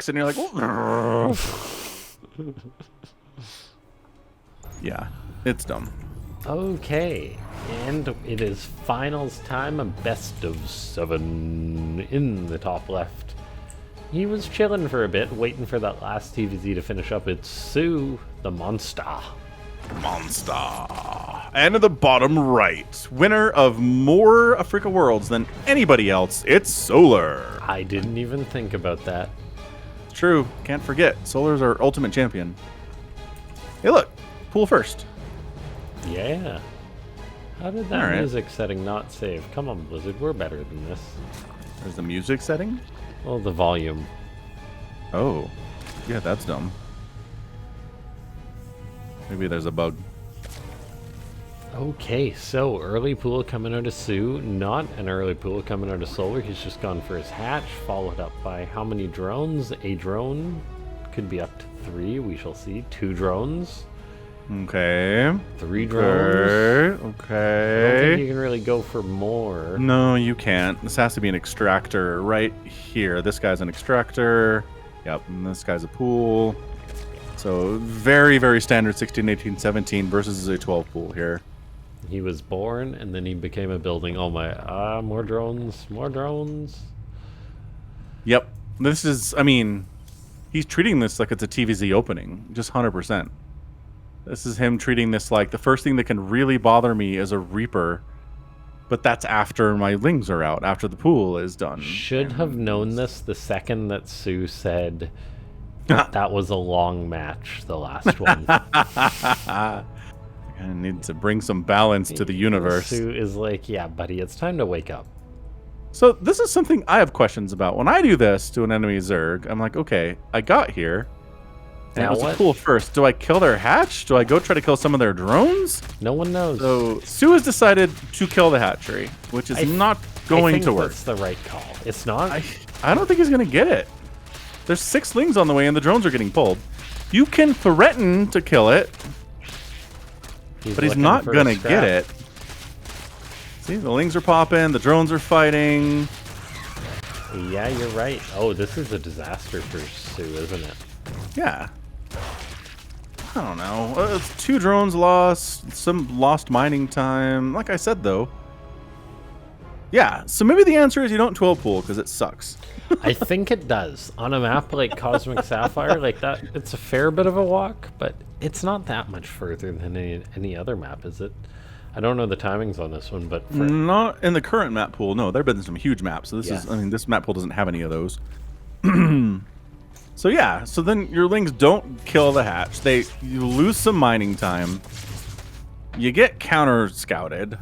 and you're like, "Whoa." Yeah, it's dumb. Okay, and it is finals time, a best of 7 in the top left. He was chilling for a bit, waiting for that last TVZ to finish up. It's soO, the monster. Monster. And at the bottom right, winner of more Africa Worlds than anybody else, it's Solar. I didn't even think about that. It's true. Can't forget. Solar's our ultimate champion. Hey, look. Pool first. Yeah. How did that Alright. music setting not save? Come on, Blizzard, we're better than this. There's the music setting. Well, the volume. Oh. Yeah, that's dumb. Maybe there's a bug. Okay, so early pool coming out of soO, not an early pool coming out of Solar. He's just gone for his hatch, followed up by how many drones? A drone, could be up to 3, we shall see. 2 drones, Okay. 3 drones. I don't Okay. think you can really go for more. No, you can't. This has to be an extractor right here. This guy's an extractor. Yep, and this guy's a pool. So very, very standard 16, 18, 17 versus a 12 pool here. He was born and then he became a building. Oh my, more drones, more drones. Yep. This is, I mean, he's treating this like it's a TVZ opening. Just 100%. This is him treating this like the first thing that can really bother me is a Reaper. But that's after my lings are out, after the pool is done. Should have known this the second that soO said that was a long match, the last one. I need to bring some balance to the universe. soO is like, yeah, buddy, it's time to wake up. So this is something I have questions about. When I do this to an enemy Zerg, I'm like, okay, I got here. And Now it was what? a pool first. Do I kill their hatch? Do I go try to kill some of their drones? No one knows. So soO has decided to kill the hatchery, which is not going to work. That's the right call. It's not. I don't think he's going to get it. There's 6 lings on the way and the drones are getting pulled. You can threaten to kill it, but he's looking not for a going to scrap. get it. See, the lings are popping, the drones are fighting. Yeah, you're right. Oh, this is a disaster for soO, isn't it? Yeah. I don't know. It's 2 drones lost, some lost mining time. Like I said, though. Yeah, so maybe the answer is you don't 12 pool because it sucks. I think it does. On a map like Cosmic Sapphire, like that, it's a fair bit of a walk, but it's not that much further than any other map, is it? I don't know the timings on this one, but for Not in the current map pool. No, there have been some huge maps. So this Yes. is, I mean, this map pool doesn't have any of those. So yeah, so then your lings don't kill the hatch. You lose some mining time. You get counter scouted.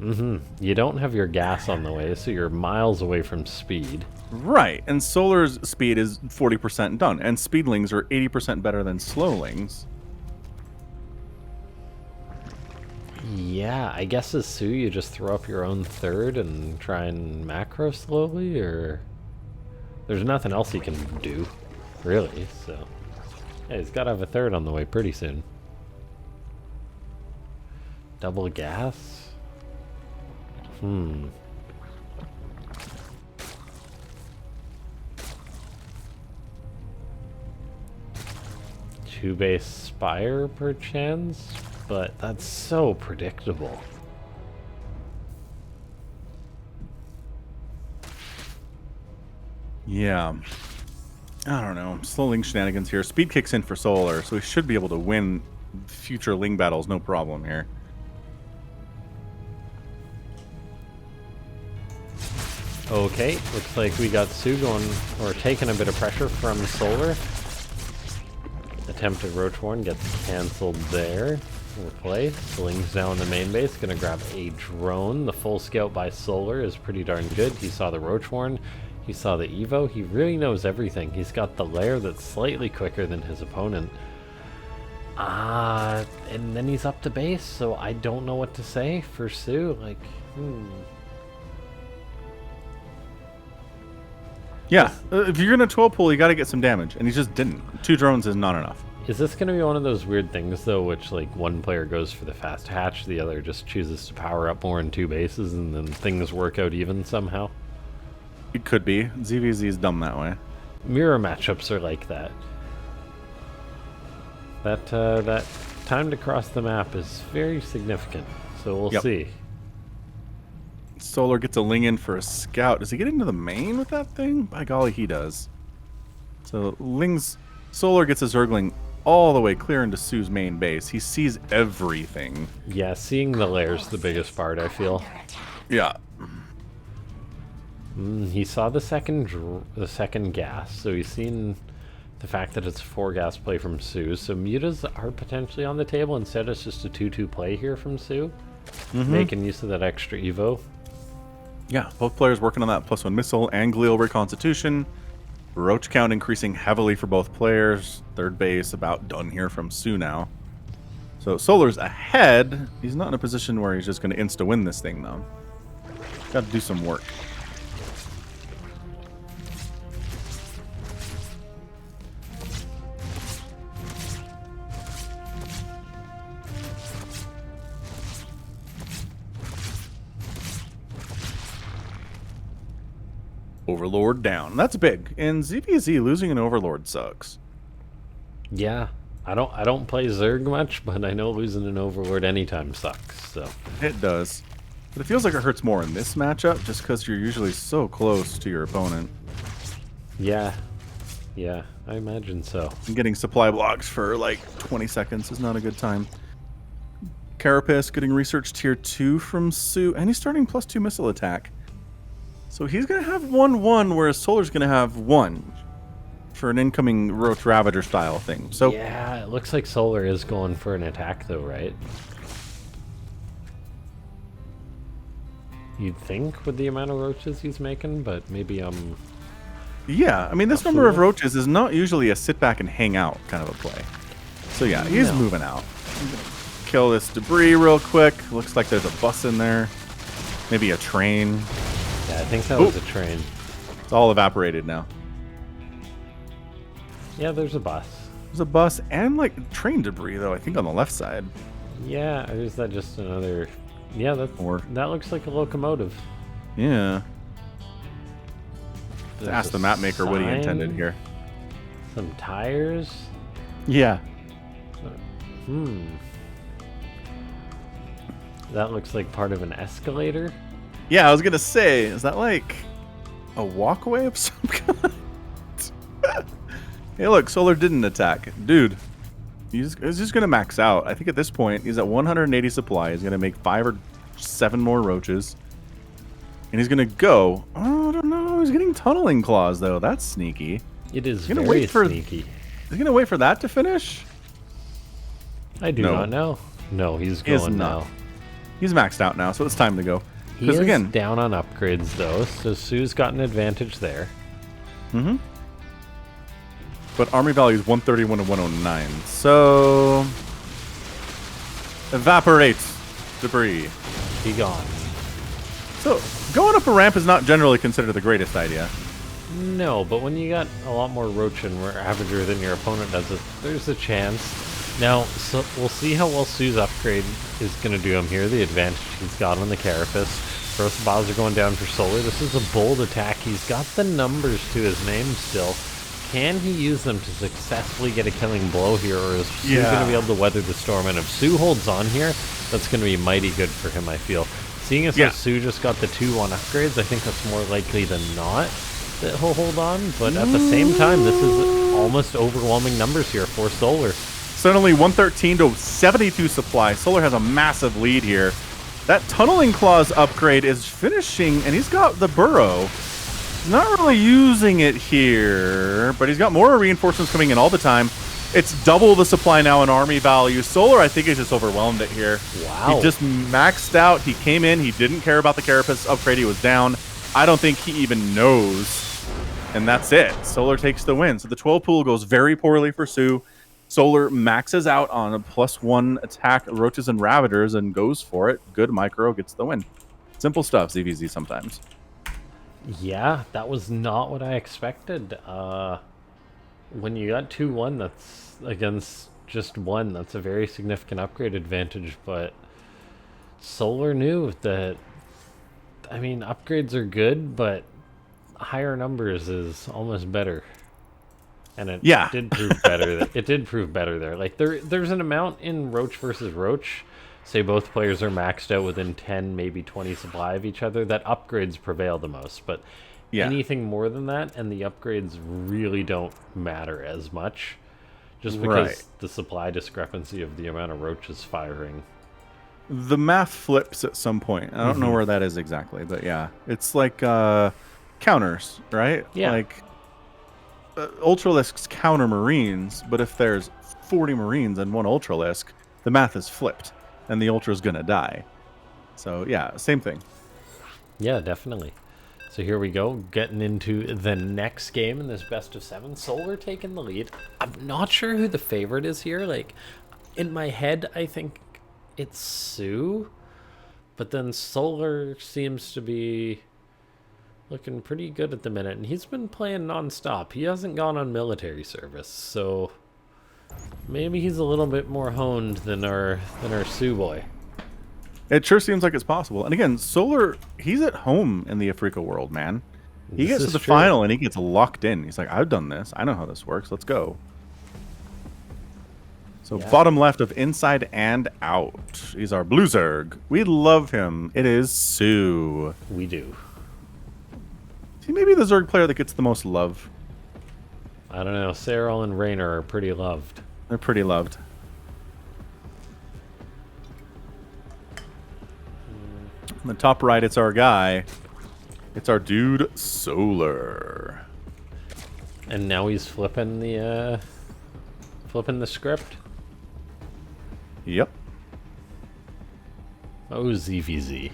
you don't have your gas on the way, so you're miles away from speed. Right, and Solar's speed is 40% done, and speedlings are 80% better than slowlings. Yeah, I guess as soO you just throw up your own third and try and macro slowly, or there's nothing else you can do, really, so yeah, he's gotta have a third on the way pretty soon. Double gas? Two base Spire perchance, but that's so predictable. Yeah. I don't know. Slow ling shenanigans here. Speed kicks in for Solar, so he should be able to win future ling battles, no problem here. Okay, looks like we got soO going, or taking a bit of pressure from Solar. Attempted Roachhorn gets cancelled there. Replace. Ling's now in the main base, gonna grab a drone. The full scout by Solar is pretty darn good. He saw the Roachhorn, he saw the Evo, he really knows everything. He's got the lair that's slightly quicker than his opponent. And then he's up to base, so I don't know what to say for soO. Like, Yeah, if you're going to 12 pull, you got to get some damage, and he just didn't. 2 drones is not enough. Is this going to be one of those weird things, though, which, like, one player goes for the fast hatch, the other just chooses to power up more in 2 bases, and then things work out even somehow? It could be. ZvZ is dumb that way. Mirror matchups are like that. That time to cross the map is very significant. So we'll see. soO gets a Ling in for a scout. Does he get into the main with that thing? By golly, he does. So soO gets a Zergling all the way clear into soO's main base. He sees everything. Yeah, seeing the lair's the biggest part, I feel. Yeah. He saw the second gas, so he's seen the fact that it's a 4 gas play from soO. So mutas are potentially on the table. Instead, it's just a 2-2 play here from soO, making use of that extra Evo. Yeah, both players working on that +1 missile and glial reconstitution. Roach count increasing heavily for both players. Third base about done here from soO now. So solar's ahead. He's not in a position where he's just going to insta-win this thing, though. Got to do some work. Overlord down. That's big. In ZvZ, losing an Overlord sucks. Yeah, I don't play Zerg much, but I know losing an Overlord anytime sucks. So It does. But it feels like it hurts more in this matchup just because you're usually so close to your opponent. yeah, I imagine so. And getting supply blocks for like 20 seconds is not a good time. Carapace getting research tier 2 from soO, and he's starting +2 missile attack. So he's going to have 1-1, whereas solar's going to have 1 for an incoming Roach Ravager style thing. So Yeah, it looks like Solar is going for an attack though, right? You'd think with the amount of roaches he's making, but maybe yeah, I mean, this number of roaches is not usually a sit back and hang out kind of a play. So yeah, he's moving out. Kill this debris real quick. Looks like there's a bus in there. Maybe a train. Yeah, I think that was a train. It's all evaporated now. Yeah, there's a bus. There's a bus and like train debris though, I think on the left side. Yeah, or is that just another... Yeah, that looks like a locomotive. Yeah. There's Ask the a map maker what he intended sign, here. Some tires. Yeah. That looks like part of an escalator. Yeah, I was gonna say, is that like a walkway of some kind? Hey, look, Solar didn't attack. Dude, he's just gonna max out. I think at this point, he's at 180 supply. He's gonna make 5 or 7 more roaches. And he's gonna go, oh, I don't know, he's getting tunneling claws though. That's sneaky. It is He's gonna very wait for, sneaky. He's gonna wait for that to finish? I do not know. No, he's going now. He's maxed out now, so it's time to go. He is again down on upgrades though, so soO's got an advantage there. But army value is 131 to 109. So evaporate debris. Be gone. So going up a ramp is not generally considered the greatest idea. No, but when you got a lot more Roach and Ravager than your opponent does it, there's a chance. Now, so we'll see how well soO's upgrade is going to do him here. The advantage he's got on the Carapace. First bows are going down for Solar. This is a bold attack. He's got the numbers to his name still. Can he use them to successfully get a killing blow here, or is soO going to be able to weather the storm? And if soO holds on here, that's going to be mighty good for him, I feel. Seeing as how soO just got the 2-1 upgrades, I think that's more likely than not that he'll hold on. But at the same time, this is almost overwhelming numbers here for Solar. Suddenly 113 to 72 supply. Solar has a massive lead here. That tunneling claws upgrade is finishing, and he's got the burrow. He's not really using it here, but he's got more reinforcements coming in all the time. It's double the supply now in army value. Solar, I think, has just overwhelmed it here. Wow. He just maxed out. He came in. He didn't care about the Carapace upgrade. He was down. I don't think he even knows. And that's it. Solar takes the win. So the 12 pool goes very poorly for soO. Solar maxes out on a +1 attack, Roaches and Ravagers, and goes for it. Good micro, gets the win. Simple stuff, ZvZ sometimes. Yeah, that was not what I expected. When you got 2-1, that's against just 1. That's a very significant upgrade advantage, but Solar knew that, I mean, upgrades are good, but higher numbers is almost better. And it Yeah. did prove better. It did prove better there. Like there's an amount in Roach versus Roach. Say both players are maxed out within 10, maybe 20 supply of each other. That upgrades prevail the most. But Yeah. anything more than that, and the upgrades really don't matter as much. Just because the supply discrepancy of the amount of roaches firing. The math flips at some point. I don't know where that is exactly, but yeah. It's like counters, right? Yeah. Like Ultralisks counter Marines, but if there's 40 Marines and one Ultralisk, the math is flipped, and the Ultra's gonna die. So yeah, same thing. Yeah, definitely. So here we go, getting into the next game in this best of 7. soO taking the lead. I'm not sure who the favorite is here. Like, in my head, I think it's soO, but then soO seems to be looking pretty good at the minute, and he's been playing non-stop. He hasn't gone on military service, so maybe he's a little bit more honed than our soO boy. It sure seems like it's possible. And again, soO, he's at home in the Africa world, man. He gets to the final and he gets locked in. He's like, I've done this. I know how this works. Let's go. So bottom left of Inside and Out. He's our Blue Zerg. We love him. It is soO. We do. He may be the Zerg player that gets the most love. I don't know. Serral and Raynor are pretty loved. They're pretty loved. On the top right, it's our guy. It's our dude, Solar. And now he's flipping the script. Yep. Oh, ZvZ.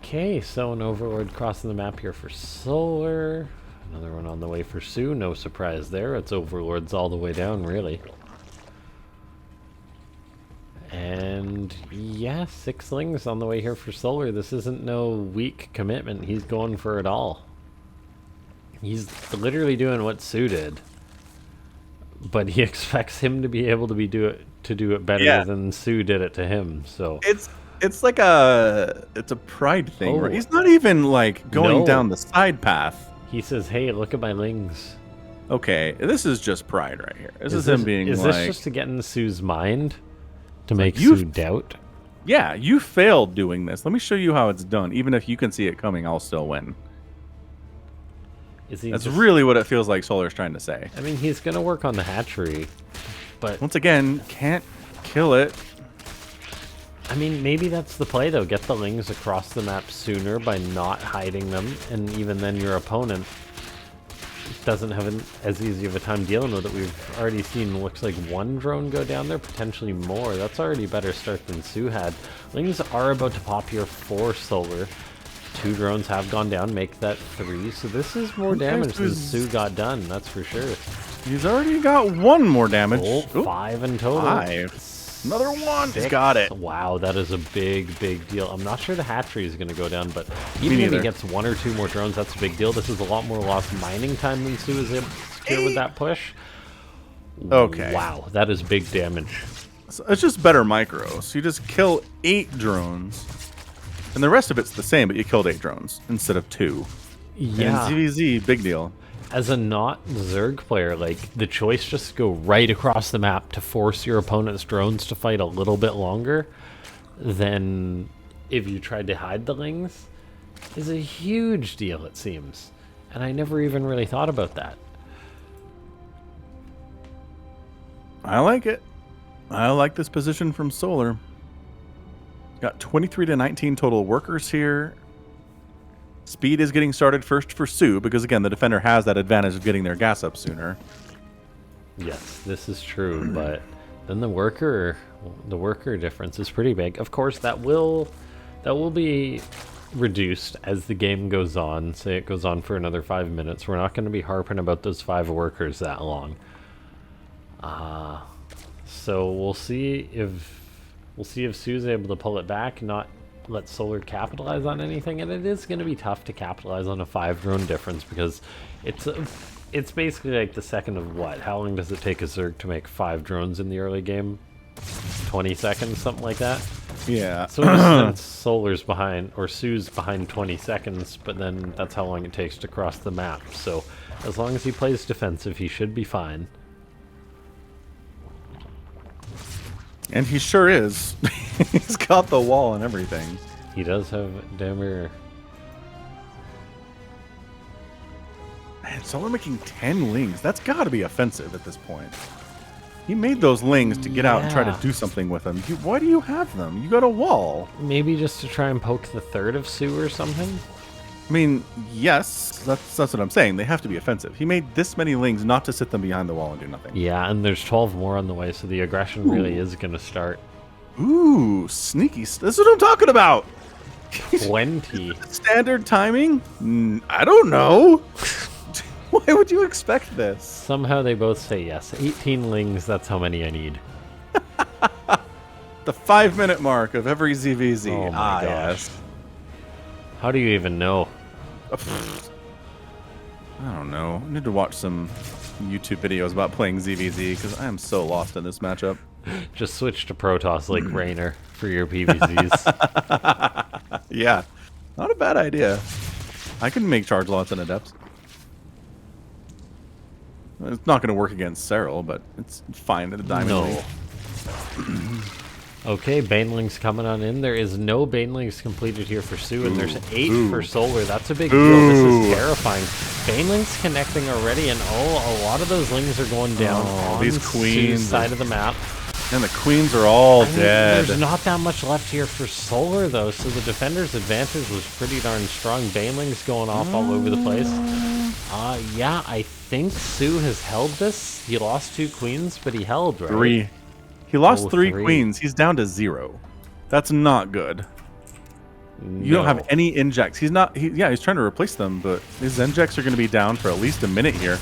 Okay, so an Overlord crossing the map here for Solar. Another one on the way for soO. No surprise there. It's Overlords all the way down, really. And yeah, 6 Lings on the way here for Solar. This isn't no weak commitment. He's going for it all. He's literally doing what soO did, but he expects him to be able to do it better than soO did it to him. So it's like it's a pride thing, right? He's not even like going down the side path. He says, "Hey, look at my Lings." Okay, this is just pride right here. This is him being Is like, this just to get in soO's mind? To make soO doubt? Yeah, you failed doing this. Let me show you how it's done. Even if you can see it coming, I'll still win. That's really what it feels like Solar's trying to say. I mean, he's going to work on the hatchery, but once again, can't kill it. I mean, maybe that's the play, though. Get the Lings across the map sooner by not hiding them, and even then your opponent doesn't have as easy of a time dealing with it. We've already seen, looks like 1 drone go down there, potentially more. That's already a better start than soO had. Lings are about to pop here for Solar. 2 drones have gone down, make that 3. So this is more damage than soO got done, that's for sure. He's already got 1 more damage. Oh, 5 in total. 5. Another 1. He's got it. Wow, that is a big, big deal. I'm not sure the hatchery is going to go down, but even if he gets 1 or 2 more drones, that's a big deal. This is a lot more lost mining time than soO is able to secure with that push. Okay. Wow, that is big damage. So it's just better micro. So you just kill 8 drones, and the rest of it's the same, but you killed 8 drones instead of 2. Yeah. And ZvZ, big deal. As a not Zerg player, like, the choice just to go right across the map to force your opponent's drones to fight a little bit longer than if you tried to hide the Lings is a huge deal, it seems. And I never even really thought about that. I like it. I like this position from Solar. Got 23 to 19 total workers here. Speed is getting started first for soO because, again, the defender has that advantage of getting their gas up sooner. Yes, this is true, but then the worker difference is pretty big. Of course, that will be reduced as the game goes on. Say it goes on for another 5 minutes. We're not going to be harping about those 5 workers that long. So we'll see if soO's able to pull it back, not let Solar capitalize on anything, and it is going to be tough to capitalize on a 5 drone difference because it's It's basically like the second of what? How long does it take a Zerg to make 5 drones in the early game? 20 seconds, something like that? Yeah. So in a sense, Solar's behind, or soO's behind 20 seconds, but then that's how long it takes to cross the map. So as long as he plays defensive, he should be fine. And he sure is. He's got the wall and everything. He does have Damir. Man, Solar making 10 lings. That's got to be offensive at this point. He made those lings to get out and try to do something with them. Why do you have them? You got a wall. Maybe just to try and poke the third of soO or something? I mean, yes, that's what I'm saying. They have to be offensive. He made this many lings not to sit them behind the wall and do nothing. Yeah, and there's 12 more on the way, so the aggression really is going to start. Ooh, sneaky. This is what I'm talking about. 20. Standard timing? I don't know. Why would you expect this? Somehow they both say yes. 18 lings, that's how many I need. The 5-minute mark of every ZvZ. Oh my gosh. Yes. How do you even know? I don't know. I need to watch some YouTube videos about playing ZvZ because I am so lost in this matchup. Just switch to Protoss like Raynor for your PvZs. Yeah, not a bad idea. I can make charge lots and adepts. It's not going to work against Cyril, but it's fine at a diamond. No. Okay, Banelings coming on in. There is no Banelings completed here for soO, and there's 8 for Solar. That's a big deal. This is terrifying. Banelings connecting already, and a lot of those lings are going down on these queens soO's side of the map. And the queens are all dead. There's not that much left here for Solar, though, so the defender's advantage was pretty darn strong. Banelings going off all over the place. Yeah, I think soO has held this. He lost 2 queens, but he held, right? 3. He lost 3 3. queens. He's down to 0. That's not good. You don't have any injects. He's trying to replace them, but his injects are going to be down for at least a minute here.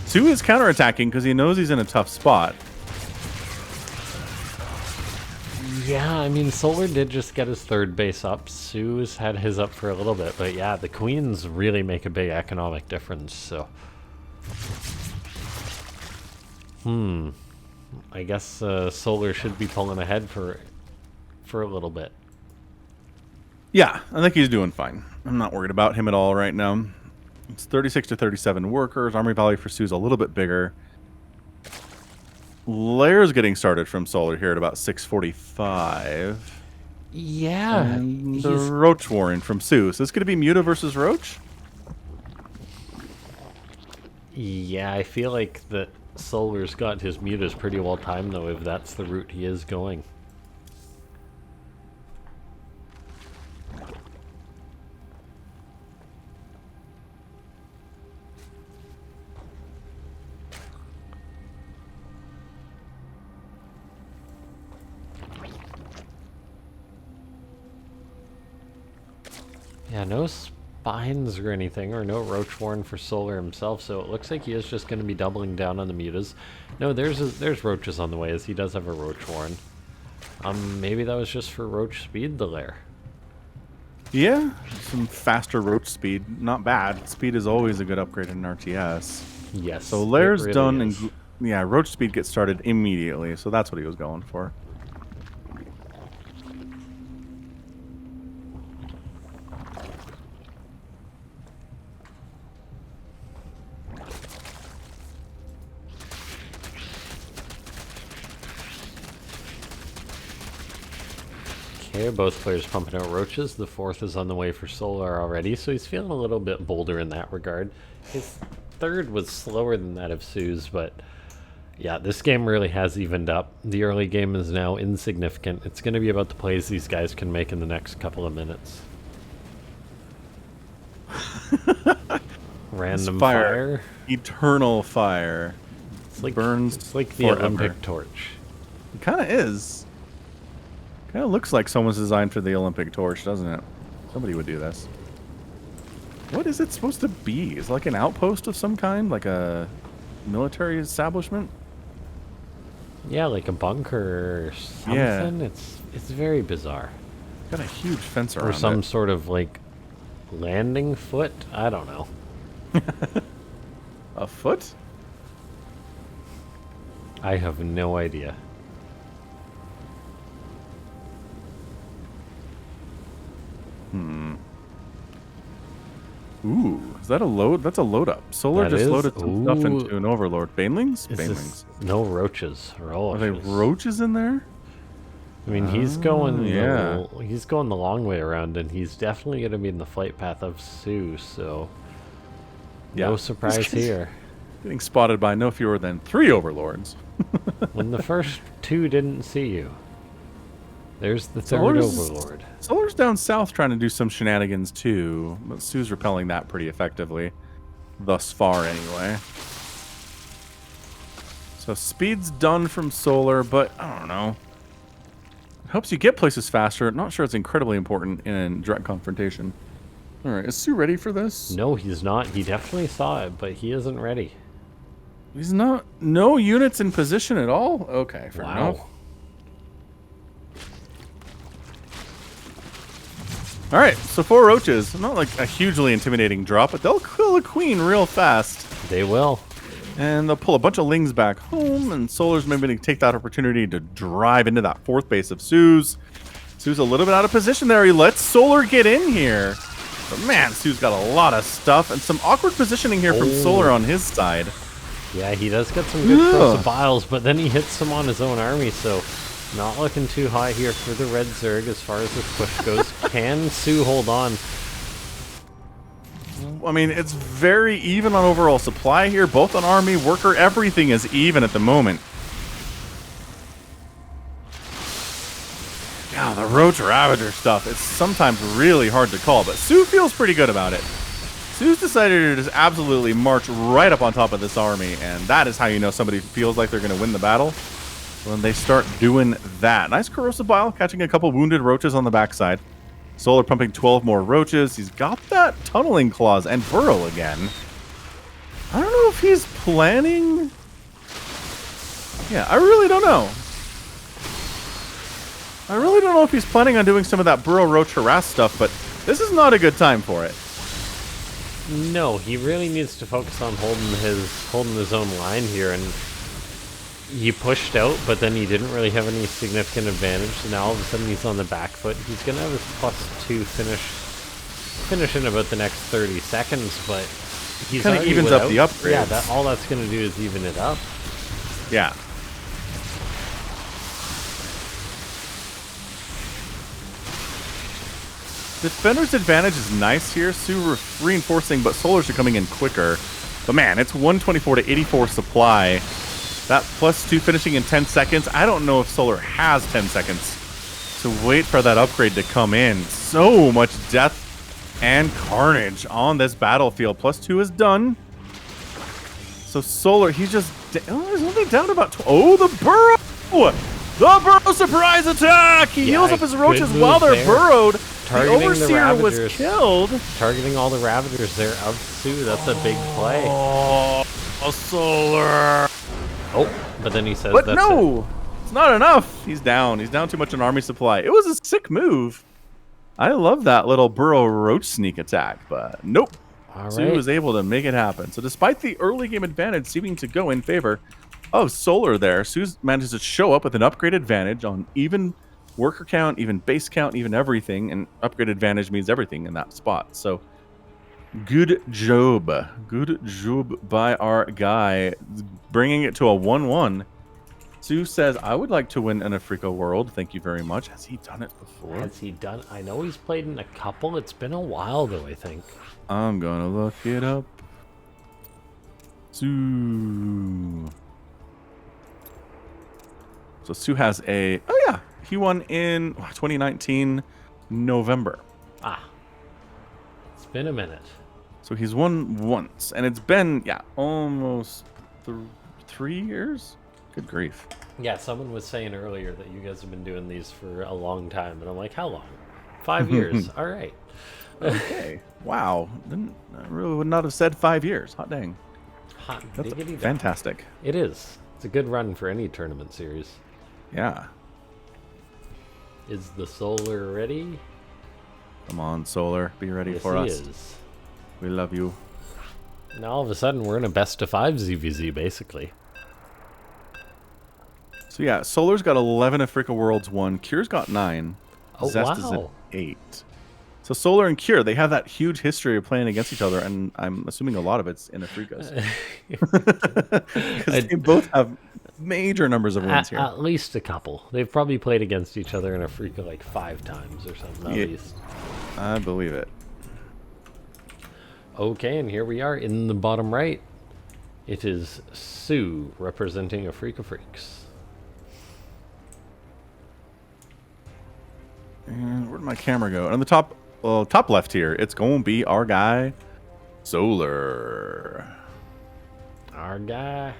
soO is counterattacking because he knows he's in a tough spot. Yeah, I mean, Solar did just get his 3rd base up. soO's had his up for a little bit, but yeah, the queens really make a big economic difference, so... I guess Solar should be pulling ahead for a little bit. Yeah, I think he's doing fine. I'm not worried about him at all right now. It's 36 to 37 workers. Armory Valley for soO's a little bit bigger. Lair's getting started from Solar here at about 6:45. Yeah, And the Roach Warren from soO. So this going to be Muta versus Roach? Yeah, I feel like that Solar's got his mutas pretty well timed, though, if that's the route he is going. Yeah, no spines or anything, or no Roach Warren for Solar himself, so it looks like he is just going to be doubling down on the mutas. No, there's Roaches on the way, as he does have a Roach Warren. Maybe that was just for Roach speed, the lair. Yeah, some faster Roach speed. Not bad. Speed is always a good upgrade in an RTS. Yes. So Lair's really done, is. and yeah, Roach speed gets started immediately, so that's what he was going for. Okay, both players pumping out Roaches. The 4th is on the way for Solar already, so he's feeling a little bit bolder in that regard. His 3rd was slower than that of soO's, but yeah, this game really has evened up. The early game is now insignificant. It's going to be about the plays these guys can make in the next couple of minutes. Random fire. Eternal fire. It's like, burns it's like the forever. Olympic torch. It kind of is. Kind of looks like someone's designed for the Olympic torch, doesn't it? Somebody would do this. What is it supposed to be? Is it like an outpost of some kind? Like a military establishment? Yeah, like a bunker or something. Yeah. It's very bizarre. Got a huge fence around Or some it. sort of like landing foot. I don't know. A foot? I have no idea. Ooh, is that a load? That's a load up. Solar That just is? loaded some stuff Ooh. into an overlord. Banelings? Is Banelings. this no roaches? Are they roaches in there? I mean, he's going yeah. he's going the long way around, and he's definitely going to be in the flight path of soO. So no surprise here. Getting spotted by no fewer than 3 overlords. When the first 2 didn't see you, there's the third overlord. Solar's down south trying to do some shenanigans too, but soO's repelling that pretty effectively. Thus far, anyway. So speed's done from Solar, but I don't know. It helps you get places faster. Not sure it's incredibly important in direct confrontation. Alright, is soO ready for this? No, he's not. He definitely saw it, but he isn't ready. He's not. No units in position at all? Okay, fair enough. Alright, so 4 roaches. Not like a hugely intimidating drop, but they'll kill a queen real fast. They will. And they'll pull a bunch of lings back home, and solar's maybe going to take that opportunity to drive into that 4th base of soO's. soO's a little bit out of position there. He lets Solar get in here. But man, soO's got a lot of stuff, and some awkward positioning here from Solar on his side. Yeah, he does get some good throws of biles, but then he hits some on his own army, so not looking too high here for the red Zerg as far as this push goes. Can soO hold on? I mean, it's very even on overall supply here, both on army, worker, everything is even at the moment. Yeah, the Roach Ravager stuff, it's sometimes really hard to call, but soO feels pretty good about it. soO's decided to just absolutely march right up on top of this army, and that is how you know somebody feels like they're going to win the battle. When they start doing that. Nice corrosive bile, catching a couple wounded roaches on the backside. Solar pumping 12 more roaches. He's got that tunneling claws and burrow again. I don't know if he's planning. Yeah, I really don't know. I really don't know if he's planning on doing some of that burrow roach harass stuff, but this is not a good time for it. No, he really needs to focus on holding his own line here, and he pushed out, but then he didn't really have any significant advantage. So now all of a sudden he's on the back foot. He's gonna have his +2 finish in about the next 30 seconds, but he's kind of evens up the upgrades. Yeah, all that's gonna do is even it up. Yeah. Defender's advantage is nice here. soO reinforcing, but Solar's are coming in quicker. But man, it's 124 to 84 supply. That +2 finishing in 10 seconds. I don't know if Solar has 10 seconds to wait for that upgrade to come in. So much death and carnage on this battlefield. +2 is done. So Solar, he's just... he's only down about... Oh, the burrow! The burrow surprise attack! He heals up his roaches while they're burrowed. Targeting the Overseer was killed. Targeting all the Ravagers there of soO. That's a big play. Oh, Solar! Oh, but then he says but that's no! It's not enough. He's down. He's down too much in army supply. It was a sick move. I love that little burrow roach sneak attack, but nope. soO was able to make it happen. So despite the early game advantage seeming to go in favor of Solar there, soO manages to show up with an upgrade advantage on even worker count, even base count, even everything. And upgrade advantage means everything in that spot. So good job. Good job by our guy, bringing it to a 1-1. soO says, I would like to win an Africa World. Thank you very much. Has he done it before? Has he done? I know he's played in a couple. It's been a while, though, I think. I'm going to look it up. soO. So soO has a... Oh, yeah. He won in 2019 November. Ah. It's been a minute. So he's won once. And it's been, yeah, almost 3 years? Good grief. Yeah, someone was saying earlier that you guys have been doing these for a long time. And I'm like, how long? 5 years. All right. Okay. Wow. I really would not have said 5 years. Hot dang. Hot That's diggity fantastic. It is. It's a good run for any tournament series. Yeah. Is the Solar ready? Come on, Solar. Be ready Yes, for he us. is. We love you. Now all of a sudden we're in a best of 5 ZvZ basically. So yeah, Solar's got 11 Africa Worlds 1. Cure's got 9. Oh, Zest is at wow. 8. So Solar and Cure, they have that huge history of playing against each other, and I'm assuming a lot of it's in Africas. Because they both have major numbers of wins here. At least a couple. They've probably played against each other in Africa like 5 times or something at least. I believe it. Okay, and here we are in the bottom right. It is soO representing Africa Freaks. And where'd my camera go? On the top, top left here, it's going to be our guy, Solar. Our guy.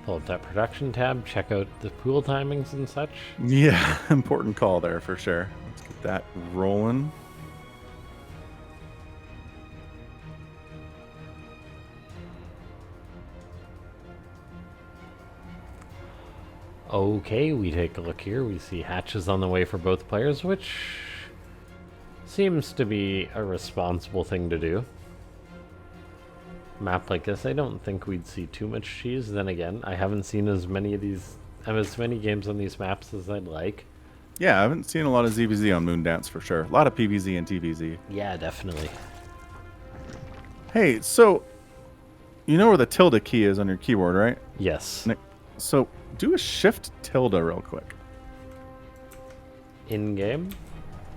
Pull up that production tab, check out the pool timings and such. Yeah, important call there for sure. Let's get that rolling. Okay, we take a look here. We see hatches on the way for both players, which seems to be a responsible thing to do. Map like this, I don't think we'd see too much cheese. Then again, I haven't seen as many games on these maps as I'd like. Yeah, I haven't seen a lot of ZvZ on Moondance for sure. A lot of PvZ and TvZ. Yeah, definitely. Hey, so you know where the tilde key is on your keyboard, right? Yes. So do a shift tilde real quick. In game?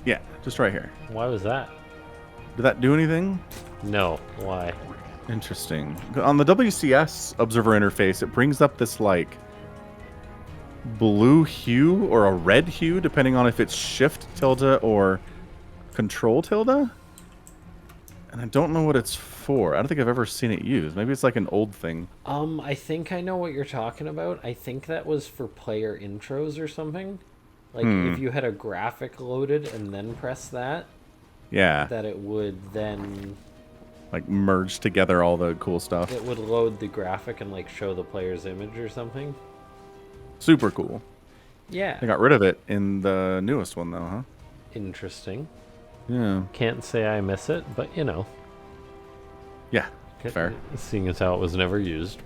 Yeah, just right here. Why was that? Did that do anything? No. Why? Interesting. On the WCS observer interface, it brings up this like blue hue or a red hue, depending on if it's shift tilde or control tilde. And I don't know what it's for. I don't think I've ever seen it used. Maybe it's like an old thing. I think I know what you're talking about. I think that was for player intros or something. Like if you had a graphic loaded and then press that, Yeah. that it would then Like merge together all the cool stuff. it would load the graphic and like show the player's image or something. Super cool. Yeah. They got rid of it in the newest one though, huh? Interesting. Yeah. Can't say I miss it, but you know. Yeah. Fair. Seeing as how it was never used.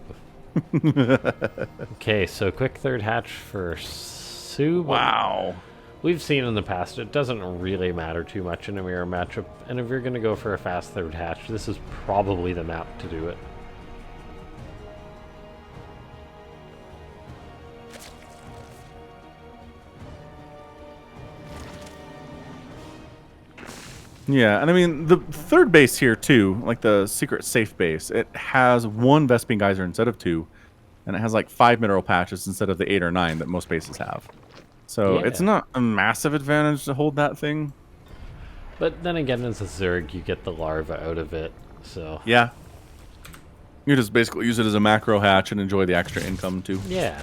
Okay, so quick third hatch for soO. Wow. We've seen in the past it doesn't really matter too much in a mirror matchup, and if you're going to go for a fast third hatch, this is probably the map to do it. Yeah, and I mean, the third base here, too, like the secret safe base, it has 1 Vespene Geyser instead of 2, and it has like 5 mineral patches instead of the 8 or 9 that most bases have. So Yeah. it's not a massive advantage to hold that thing. But then again, as a Zerg, you get the larva out of it, so... Yeah. You just basically use it as a macro hatch and enjoy the extra income, too. Yeah,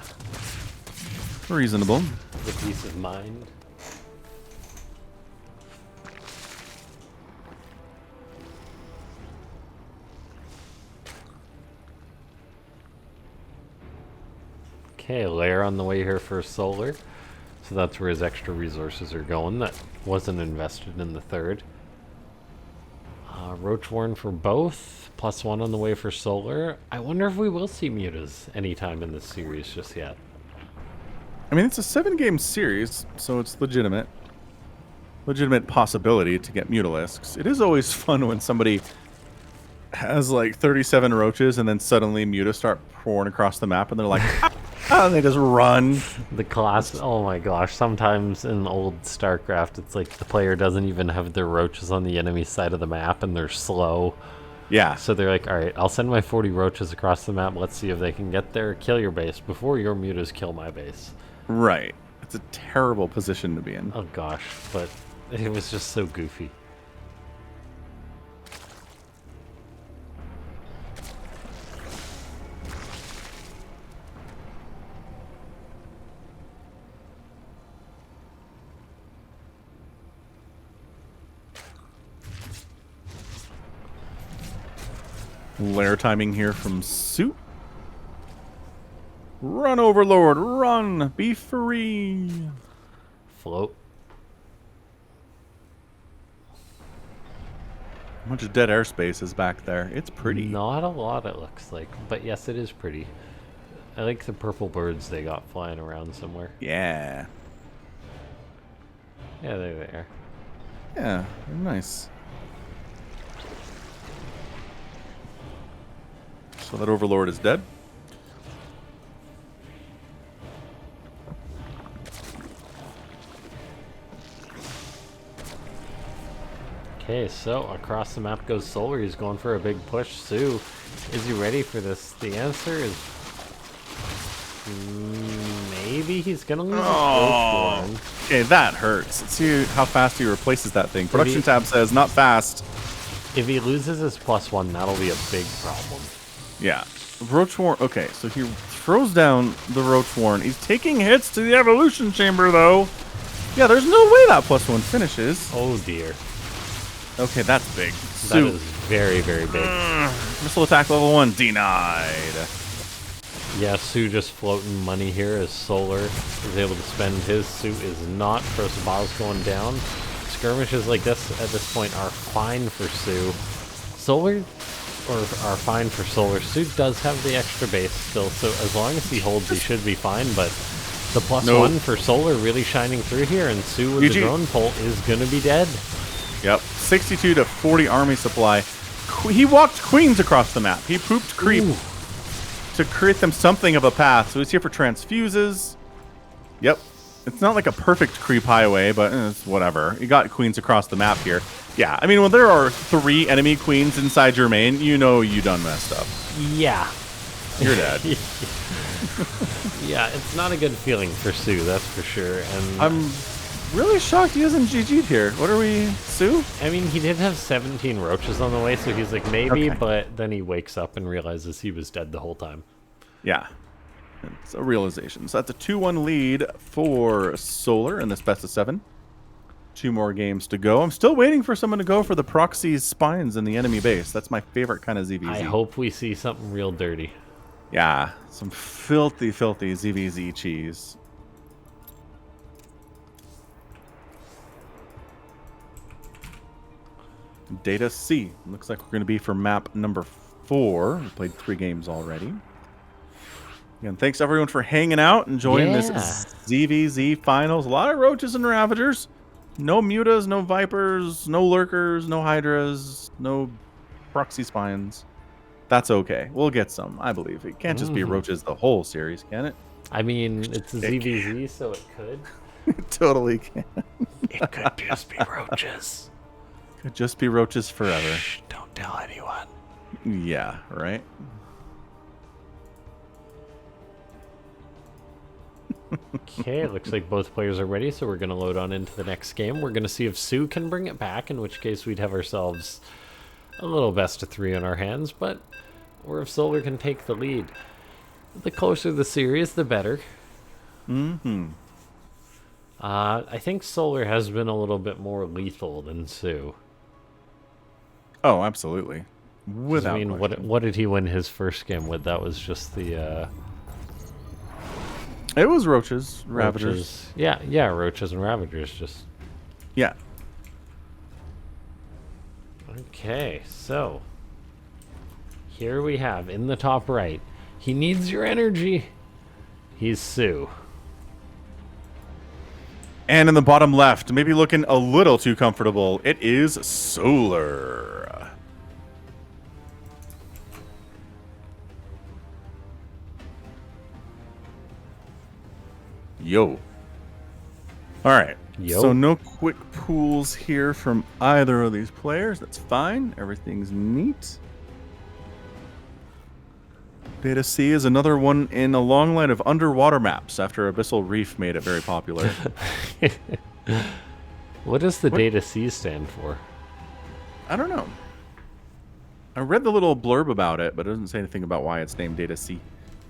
Reasonable. the peace of mind. Okay, lair on the way here for Solar. So that's where his extra resources are going. That wasn't invested in the third. Roachworn for both. +1 on the way for Solar. I wonder if we will see mutas anytime in this series just yet. I mean, it's a 7-game series, so it's legitimate. Legitimate possibility to get Mutalisks. It is always fun when somebody has like 37 roaches and then suddenly mutas start pouring across the map and they're like, ah, and they just run. The class, oh my gosh, sometimes in old Starcraft, it's like the player doesn't even have their roaches on the enemy side of the map and they're slow. Yeah. So they're like, alright, I'll send my 40 roaches across the map, let's see if they can get there, kill your base before your mutas kill my base. Right. It's a terrible position to be in. Oh gosh, but it was just so goofy. Lair timing here from soO. Run, Overlord, run! Be free! float. How much dead airspace is back there? It's pretty. Not a lot, it looks like. But yes, it is pretty. I like the purple birds they got flying around somewhere. Yeah. Yeah, there they are. Yeah, nice. So that Overlord is dead. Okay, so across the map goes soO. He's going for a big push. soO, is he ready for this? The answer is maybe he's gonna lose his Oh, Roach Warren. okay, that hurts. Let's see how fast he replaces that thing. Production tab says not fast. If he loses his +1, that'll be a big problem. Yeah. Roach Warren. Okay, so he throws down the Roach Warren. He's taking hits to the Evolution Chamber, though. Yeah, there's no way that +1 finishes. Oh dear. Okay, that's big. That is very, very big. Missile attack level 1 denied. Yeah, soO just floating money here as Solar is able to spend his. soO is not. Prosobal's going down. Skirmishes like this at this point are fine for soO. Solar, or are fine for Solar. soO does have the extra base still, so as long as he holds, he should be fine, but the +1 for Solar really shining through here, and soO with the drone pull is going to be dead. Yep, 62 to 40 army supply. He walked queens across the map. He pooped creep to create them something of a path. So he's here for transfuses. Yep. It's not like a perfect creep highway, but it's whatever. You got queens across the map here. Yeah, I mean, when there are 3 enemy queens inside your main, you know you done messed up. Yeah. You're dead. Yeah, it's not a good feeling for soO, that's for sure. And I'm really shocked he hasn't GG'd here. What are we, soO? I mean, he did have 17 roaches on the way, so he's like, maybe, Okay. but then he wakes up and realizes he was dead the whole time. Yeah. It's a realization. So that's a 2-1 lead for Solar in this best of 7. 2 more games to go. I'm still waiting for someone to go for the proxy spines in the enemy base. That's my favorite kind of ZvZ. I hope we see something real dirty. Yeah, some filthy, filthy ZvZ cheese. Data C. Looks like we're going to be for map number 4. We played 3 games already. Again, thanks everyone for hanging out, enjoying this ZvZ finals. A lot of roaches and ravagers. No mutas, no vipers, no lurkers, no hydras, no proxy spines. That's okay. We'll get some, I believe. It can't just be roaches the whole series, can it? I mean, it's a ZvZ, so it could. It totally can. It could just be roaches. Could just be roaches forever. Shh, don't tell anyone. Yeah, right? Okay, it looks like both players are ready, so we're going to load on into the next game. We're going to see if soO can bring it back, in which case we'd have ourselves a little best of 3 on our hands, or if Solar can take the lead. The closer the series, the better. I think Solar has been a little bit more lethal than soO. Oh, absolutely. Without I mean, what did he win his first game with? That was just the It was roaches, ravagers. roaches. Yeah, roaches and ravagers. Just Yeah. okay. So here we have in the top right. He needs your energy. He's soO. And in the bottom left, maybe looking a little too comfortable, it is Solar. Yo. All right. Yo. So no quick pools here from either of these players. That's fine. Everything's neat. Data C is another one in a long line of underwater maps after Abyssal Reef made it very popular. What does the Data C stand for? I don't know. I read the little blurb about it, but it doesn't say anything about why it's named Data C.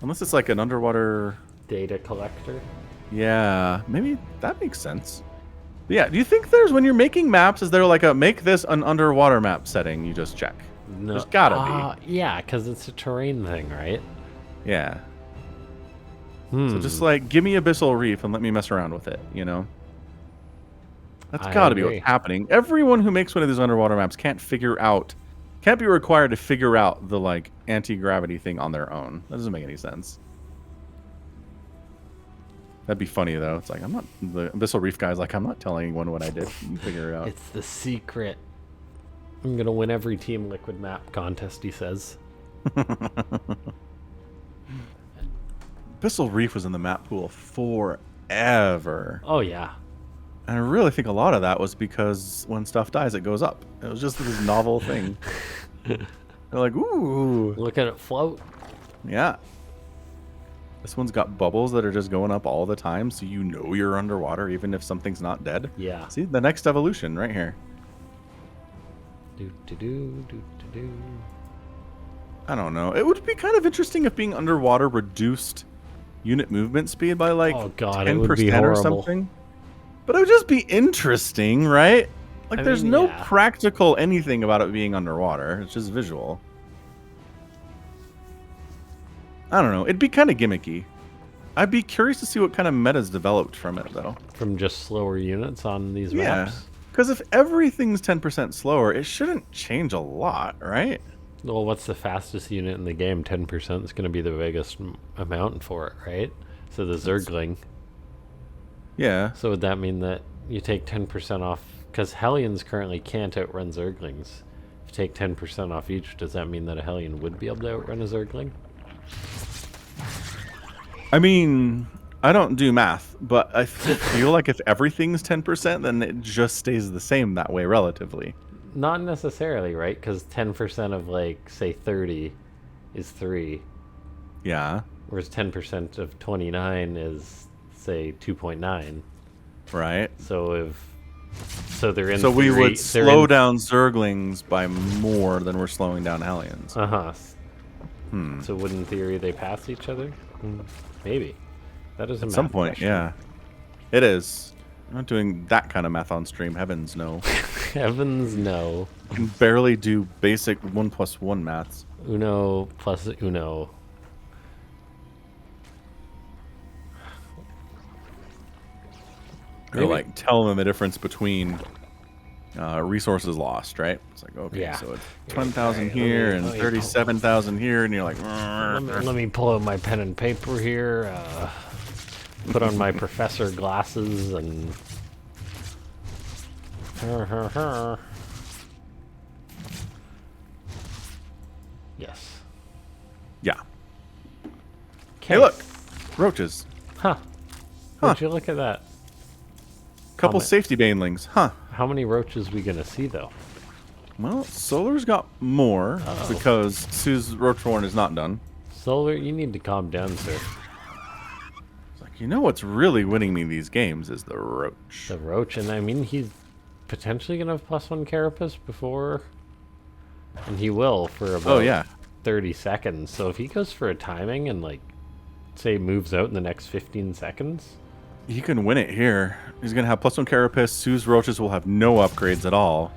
Unless it's like an underwater... Data collector? Yeah, maybe that makes sense. But yeah, do you think there's, when you're making maps, is there like a make this an underwater map setting you just check? No. There's gotta be. Yeah, because it's a terrain thing, right? Yeah. So just like, give me Abyssal Reef and let me mess around with it, you know? That's I got to be agree. what's happening. Everyone who makes one of these underwater maps can't be required to figure out the like anti-gravity thing on their own. That doesn't make any sense. That'd be funny though. It's like the Abyssal Reef guy's like, I'm not telling anyone what I did. You figure it out. It's the secret. I'm gonna win every Team Liquid map contest, he says. Abyssal Reef was in the map pool forever. Oh yeah. And I really think a lot of that was because when stuff dies, it goes up. It was just this novel thing. They're like, ooh. Look at it float. Yeah. This one's got bubbles that are just going up all the time, so you know you're underwater even if something's not dead. Yeah. See, the next evolution right here. Do do do do do do. I don't know. It would be kind of interesting if being underwater reduced unit movement speed by like Oh god, 10% it would be or horrible. something. But it would just be interesting, right? Like, there's no practical anything about it being underwater. It's just visual. I don't know. It'd be kind of gimmicky. I'd be curious to see what kind of meta's developed from it, though. From just slower units on these maps? Because if everything's 10% slower, it shouldn't change a lot, right? Well, what's the fastest unit in the game? 10% is going to be the biggest amount for it, right? So the Zergling. Yeah. So would that mean that you take 10% off? Because Hellions currently can't outrun Zerglings. If you take 10% off each, does that mean that a Hellion would be able to outrun a Zergling? I mean, I don't do math, but I feel like if everything's 10%, then it just stays the same that way relatively. Not necessarily, right? Because 10% of, like, say 30 is 3. Yeah. Whereas 10% of 29 is, say, 2.9. Right. So they're in. So we would slow down Zerglings by more than we're slowing down Hellions. Uh-huh. So would in theory they pass each other? Maybe. That is a At some point, question. yeah. It is. I'm not doing that kind of math on stream. Heavens, no. Heavens, no. I can barely do basic 1+1 maths. Uno plus uno. Or like tell them the difference between resources lost, right? It's like, okay, Yeah. so it's 20,000 here and 37,000 here, and you're like, Let me pull out my pen and paper here. Put on my professor glasses and. Yes. yeah. Okay. Hey, look, roaches. Huh. Would you look at that? Couple How ma- safety banelings, huh? How many roaches we gonna see though? Well, Solar's got more because soO's roach warren is not done. Solar, you need to calm down, sir. It's like, you know what's really winning me these games is the roach. The roach, and I mean he's potentially gonna have +1 carapace before, and he will for about 30 seconds. So if he goes for a timing and like, say, moves out in the next 15 seconds. He can win it here. He's going to have +1 carapace. soO's roaches will have no upgrades at all.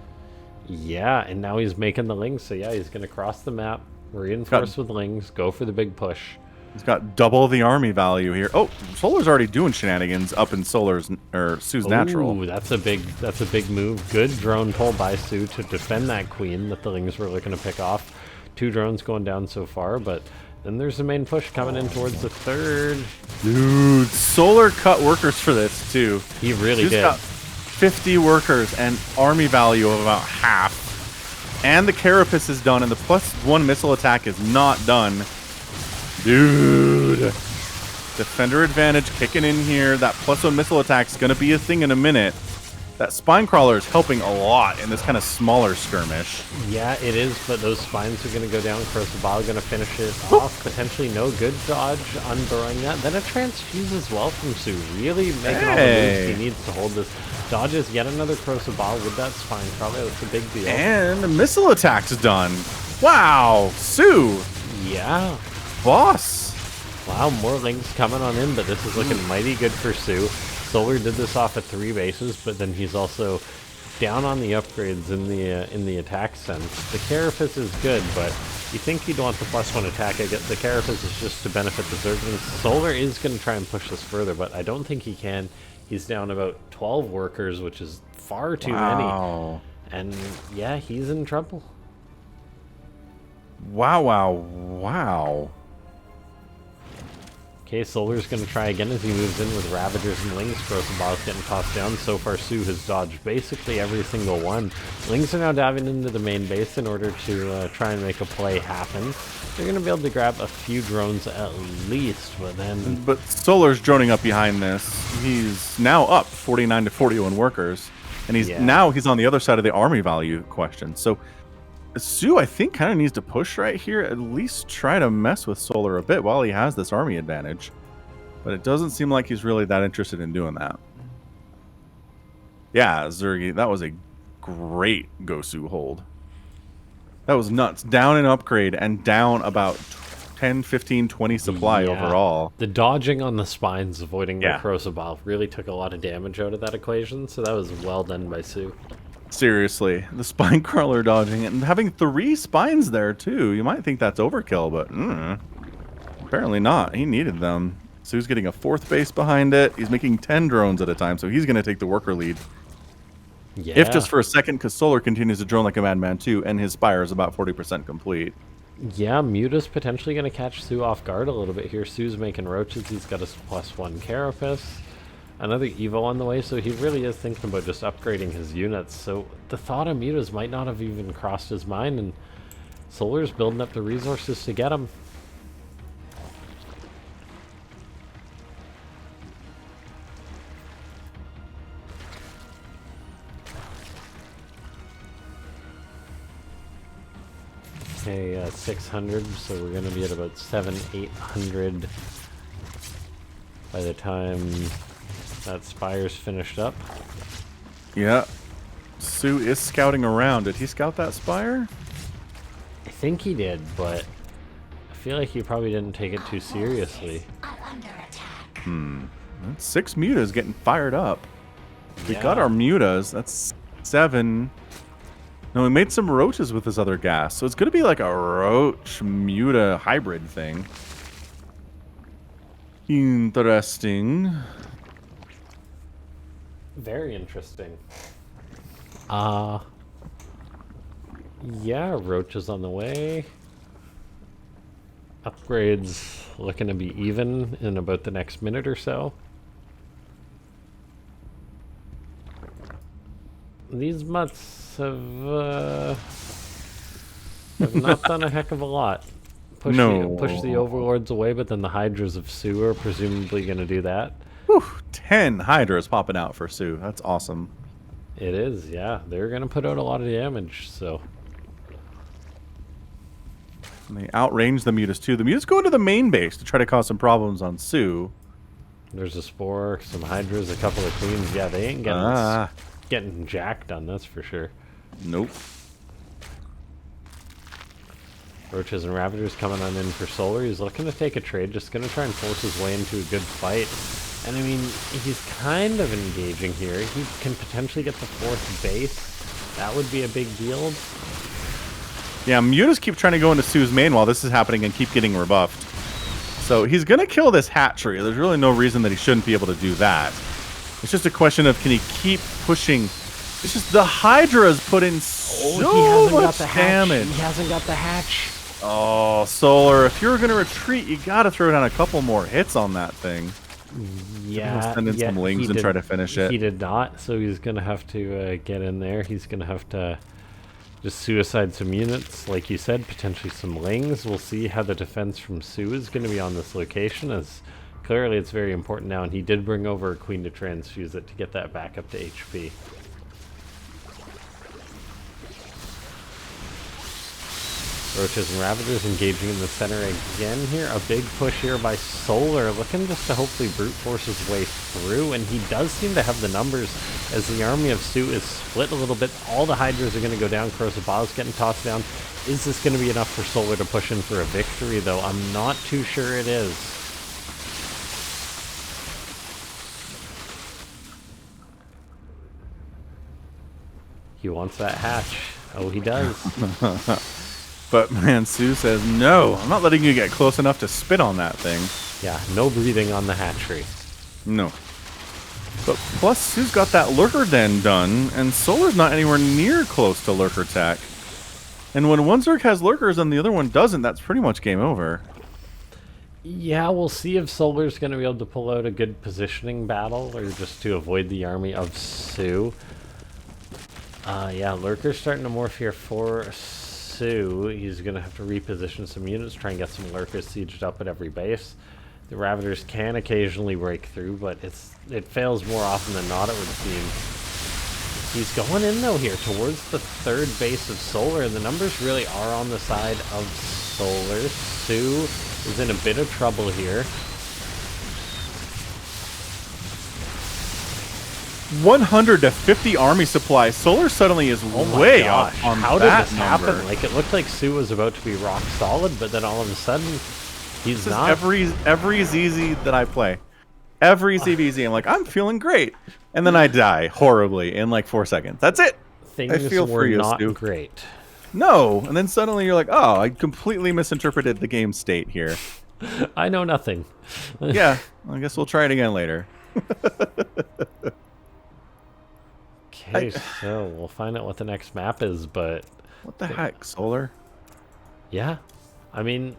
Yeah, and now he's making the lings. So yeah, he's going to cross the map, reinforce with lings, go for the big push. He's got double the army value here. Oh, Solar's already doing shenanigans up in soO's natural. Ooh, that's a big move. Good drone pull by soO to defend that queen that the lings were looking to pick off. 2 drones going down so far, but then there's the main push coming in towards the third. Dude, Solar cut workers for this too. He really soO's did. Got 50 workers and army value of about half. And the carapace is done, and the +1 missile attack is not done. Dude. Defender advantage kicking in here. That +1 missile attack is going to be a thing in a minute. That spine crawler is helping a lot in this kind of smaller skirmish. Yeah, it is, but those spines are going to go down. Crocobile going to finish it off. Potentially no good dodge, unburrowing that. Then a transfuse as well from soO. Really making all the moves he needs to hold this. Dodges yet another Crocobile with that spine crawler. That's a big deal. And the missile attack's done. Wow, soO. Yeah. Boss. Wow, more links coming on in, but this is looking mighty good for soO. Solar did this off at 3 bases, but then he's also down on the upgrades in the attack sense. The carapace is good, but you think you'd want the +1 attack. I guess the carapace is just to benefit the Zerglings. Solar is going to try and push this further, but I don't think he can. He's down about 12 workers, which is far too Wow. many. And yeah, he's in trouble. Wow, wow, wow. Okay, Solar's going to try again as he moves in with Ravagers and Lings. Crocodile's getting tossed down. So far, soO has dodged basically every single one. Lings are now diving into the main base in order to try and make a play happen. They're going to be able to grab a few drones at least, but then... But Solar's droning up behind this. He's now up 49 to 41 workers. And he's now he's on the other side of the army value question. So soO, I think, kind of needs to push right here. At least try to mess with Solar a bit while he has this army advantage. But it doesn't seem like he's really that interested in doing that. Yeah, Zergy, that was a great go soO hold. That was nuts. Down an upgrade and down about 10, 15, 20 supply overall. The dodging on the spines, avoiding the Yeah. Crocodile, really took a lot of damage out of that equation. So that was well done by soO. Seriously, the spine crawler dodging and having 3 spines there too. You might think that's overkill, but apparently not. He needed them. soO's getting a 4th base behind it. He's making 10 drones at a time, so he's going to take the worker lead. Yeah. If just for a second, because Solar continues to drone like a madman too, and his spire is about 40% complete. Yeah, Muta's potentially going to catch soO off guard a little bit here. soO's making roaches. He's got a +1 Carapace. Another Evo on the way, so he really is thinking about just upgrading his units. So the thought of Mutas might not have even crossed his mind, and Solar's building up the resources to get him. Okay, 600, so we're going to be at about 800 by the time that spire's finished up. Yeah. soO is scouting around. Did he scout that spire? I think he did, but I feel like he probably didn't take it too seriously. That's 6 mutas getting fired up. We got Yeah. our mutas. That's 7. No, we made some roaches with this other gas. So it's going to be like a roach muta hybrid thing. Interesting. Very interesting. Yeah, roaches on the way. Upgrades looking to be even in about the next minute or so. These mutts have not done a heck of a lot. Push the overlords away, but then the hydras of soO are presumably going to do that. Whew, 10 hydras popping out for soO. That's awesome. It is, yeah. They're going to put out a lot of damage, so... And they outrange the mutas too. The mutas go into the main base to try to cause some problems on soO. There's a spore, some hydras, a couple of queens. Yeah, they ain't getting jack done, that's for sure. Nope. Roaches and Ravagers coming on in for Solar. He's looking to take a trade, just going to try and force his way into a good fight. And I mean, he's kind of engaging here. He can potentially get the 4th base. That would be a big deal. Yeah, mutas keep trying to go into soO's main while this is happening and keep getting rebuffed. So he's going to kill this hatchery. There's really no reason that he shouldn't be able to do that. It's just a question of, can he keep pushing? It's just the Hydra's put in so much damage. He hasn't got the hatch. Oh, Solar, if you're going to retreat, you got to throw down a couple more hits on that thing. Yeah, send in some lings and try to finish it. He did not, so he's going to have to get in there. He's going to have to just suicide some units, like you said, potentially some lings. We'll see how the defense from soO is going to be on this location, as clearly it's very important now, and he did bring over a queen to transfuse it to get that back up to HP. Roaches and Ravagers engaging in the center again here. A big push here by Solar, looking just to hopefully brute force his way through, and he does seem to have the numbers as the army of soO is split a little bit. All the Hydras are going to go down. Crocodile's getting tossed down. Is this going to be enough for Solar to push in for a victory, though? I'm not too sure it is. He wants that hatch. Oh, he does. But man, soO says, no, I'm not letting you get close enough to spit on that thing. Yeah, no breathing on the hatchery. No. But plus, soO's got that Lurker Den done, and solar's not anywhere near close to Lurker tech. And when one Zerg has Lurkers and the other one doesn't, that's pretty much game over. Yeah, we'll see if solar's going to be able to pull out a good positioning battle, or just to avoid the army of soO. Yeah, Lurker's starting to morph here for soO. He's going to have to reposition some units, try and get some Lurkers sieged up at every base. The Ravagers can occasionally break through, but it fails more often than not, it would seem. He's going in, though, here towards the third base of solar, and the numbers really are on the side of solar. soO is in a bit of trouble here. 150 army supply. Solar suddenly is way off on How that did this number. happen? Like, it looked like soO was about to be rock solid, but then all of a sudden, he's not. Every ZZ that I play. Every ZvZ, I'm like, I'm feeling great. And then I die horribly in like 4 seconds. That's it. Things I feel were for you, not soO. great. No. And then suddenly you're like, oh, I completely misinterpreted the game state here. I know nothing. Yeah. I guess we'll try it again later. Okay, so we'll find out what the next map is, but What the heck, Solar? yeah. I mean,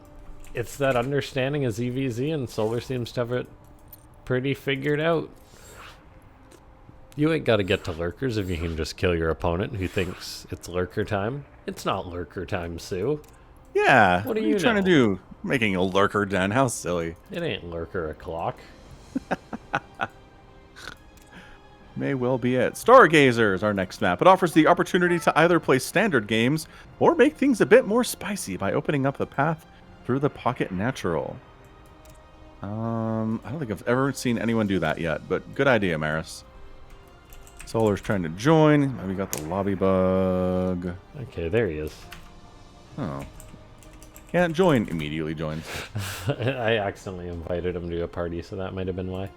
it's that understanding of ZvZ, and Solar seems to have it pretty figured out. You ain't got to get to Lurkers if you can just kill your opponent who thinks it's Lurker time. It's not Lurker time, soO. Yeah. What do are you trying know? to do? Making a Lurker den. How silly. It ain't Lurker o'clock. May well be it. Stargazer is our next map. It offers the opportunity to either play standard games or make things a bit more spicy by opening up the path through the Pocket Natural. I don't think I've ever seen anyone do that yet, but good idea, Maris. Solar's trying to join. We got the lobby bug. Okay, there he is. Oh. Can't join. Immediately joins. I accidentally invited him to a party, so that might have been why.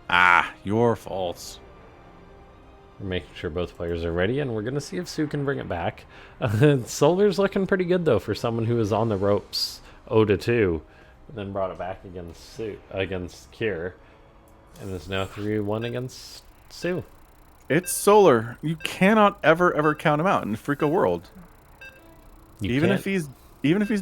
Ah, your fault. We're making sure both players are ready, and we're going to see if soO can bring it back. Solar's looking pretty good, though, for someone who was on the ropes 0-2, and then brought it back against against Cure, and is now 3-1 against soO. It's Solar. You cannot ever count him out in Freako World. Even if he's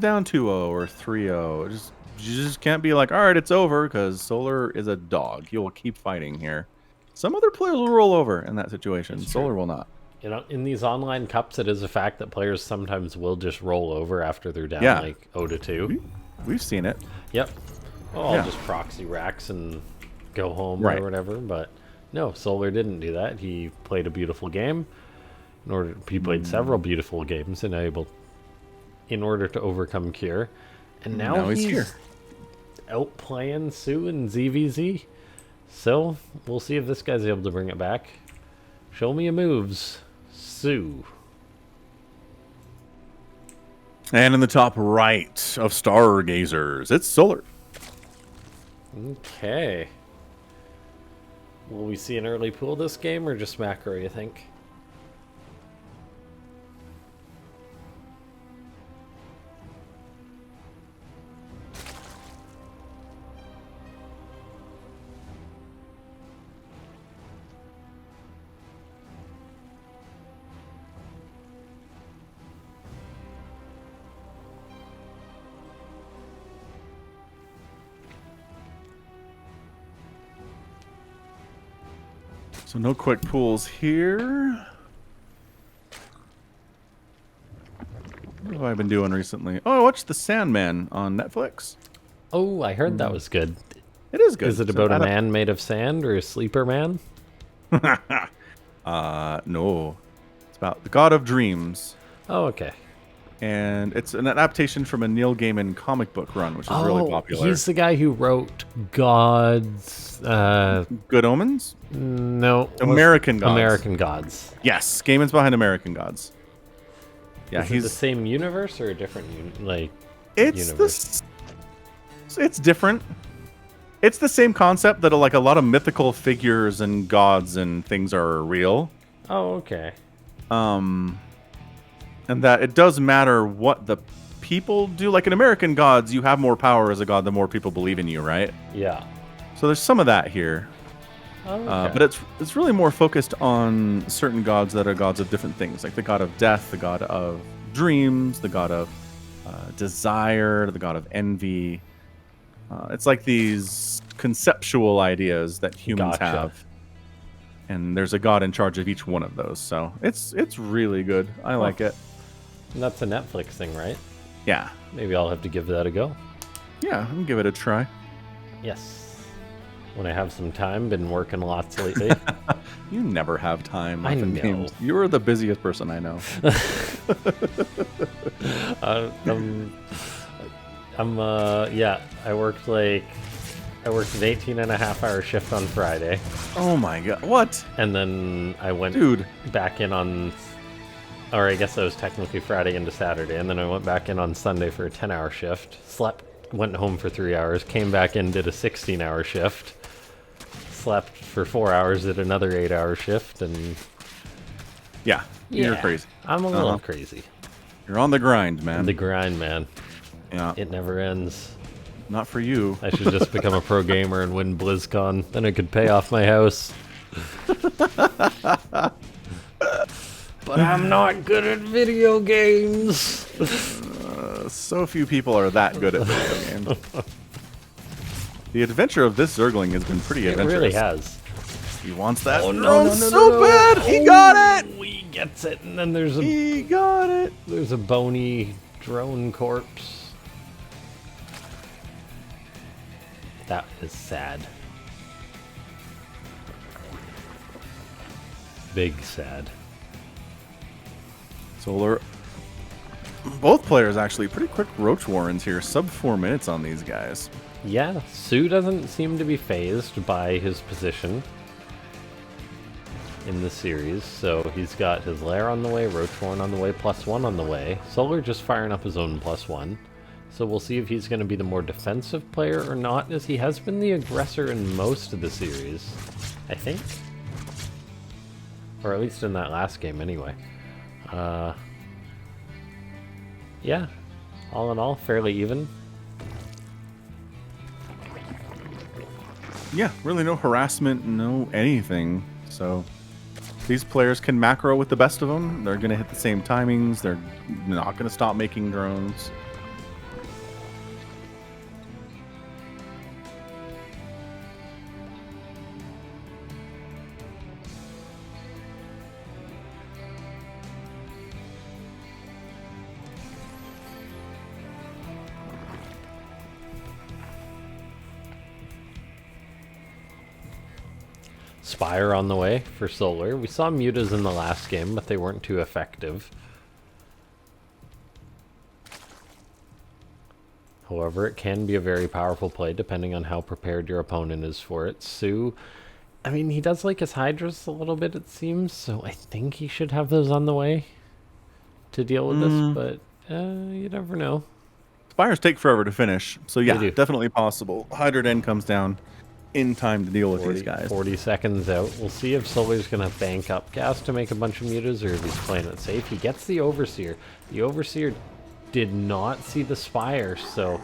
down 2-0 or 3-0, you just can't be like, all right, it's over, because Solar is a dog. He will keep fighting here. Some other players will roll over in that situation. Solar will not. You know, in these online cups, it is a fact that players sometimes will just roll over after they're down like 0-2. We've seen it. Yep. Well, Yeah. I'll just proxy racks and go home Right. or whatever. But no, Solar didn't do that. He played a beautiful game. He played several beautiful games in order to overcome Cure. And now he's here. outplaying soO and ZvZ. So, we'll see if this guy's able to bring it back. Show me your moves, soO. And in the top right of Stargazers, it's Solar. Okay. Will we see an early pool this game, or just macro, you think? So no quick pools here. What have I been doing recently? Oh, I watched The Sandman on Netflix. Oh, I heard that was good. It is good. Is it It's about a an man made of sand, or a sleeper man? no. It's about the God of Dreams. Oh, okay. And it's an adaptation from a Neil Gaiman comic book run, which is really popular. He's the guy who wrote Gods. Good Omens? No. American Gods. American Gods. Yes, Gaiman's behind American Gods. Yeah, Is it the same universe or a different universe? It's different. It's the same concept that like a lot of mythical figures and gods and things are real. Oh, okay. And that it does matter what the people do. Like in American Gods, you have more power as a god the more people believe in you, right? Yeah. So there's some of that here. Oh, okay. But it's really more focused on certain gods that are gods of different things, like the god of death, the god of dreams, the god of desire, the god of envy. It's like these conceptual ideas that humans Gotcha. have, and there's a god in charge of each one of those. So it's really good. I like it. And that's a Netflix thing, right? Yeah, Maybe I'll have to give that a go. yeah. I'll give it a try. Yes. When I have some time, been working lots lately. You never have time. I Laughing know. Games. You're the busiest person I know. Yeah, I worked an 18-and-a-half-hour shift on Friday, Oh my god! What, and then I went dude? back in on, or I guess that was technically Friday into Saturday, and then I went back in on Sunday for a 10-hour shift, slept, went home for 3 hours, came back in, did a 16-hour shift, slept for 4 hours, did another 8-hour shift, and Yeah, you're crazy. I'm a little crazy. You're on the grind, man. The grind, man. Yeah, It never ends. not for you. I should just become a pro gamer and win BlizzCon. Then I could pay off my house. But I'm not good at video games. So few people are that good at video games. The adventure of this Zergling has been pretty It adventurous. really has. He wants that Oh, drone no, so bad. He got it. He gets it, and then there's a He got it. bony drone corpse. That is sad. Big sad. Solar. Both players actually pretty quick roach warrens here. Sub 4 minutes on these guys. Yeah, soO doesn't seem to be phased by his position in the series, so he's got his lair on the way, Roachhorn on the way, +1 on the way. Solar just firing up his own +1. So we'll see if he's going to be the more defensive player or not, as he has been the aggressor in most of the series, I think. Or at least in that last game, anyway. Yeah, all in all, fairly even. Yeah, really no harassment, no anything. So these players can macro with the best of them. They're going to hit the same timings. They're not going to stop making drones. Spire on the way for Solar. We saw mutas in the last game, but they weren't too effective. However, it can be a very powerful play depending on how prepared your opponent is for it. soO, I mean, he does like his Hydras a little bit, it seems, so I think he should have those on the way to deal with this, but you never know. Spires take forever to finish. So yeah, They do. definitely possible. Hydra Den comes down in time to deal with these guys. 40 seconds out. We'll see if Solar's going to bank up gas to make a bunch of mutas, or if he's playing it safe. He gets the Overseer. The Overseer did not see the Spire, so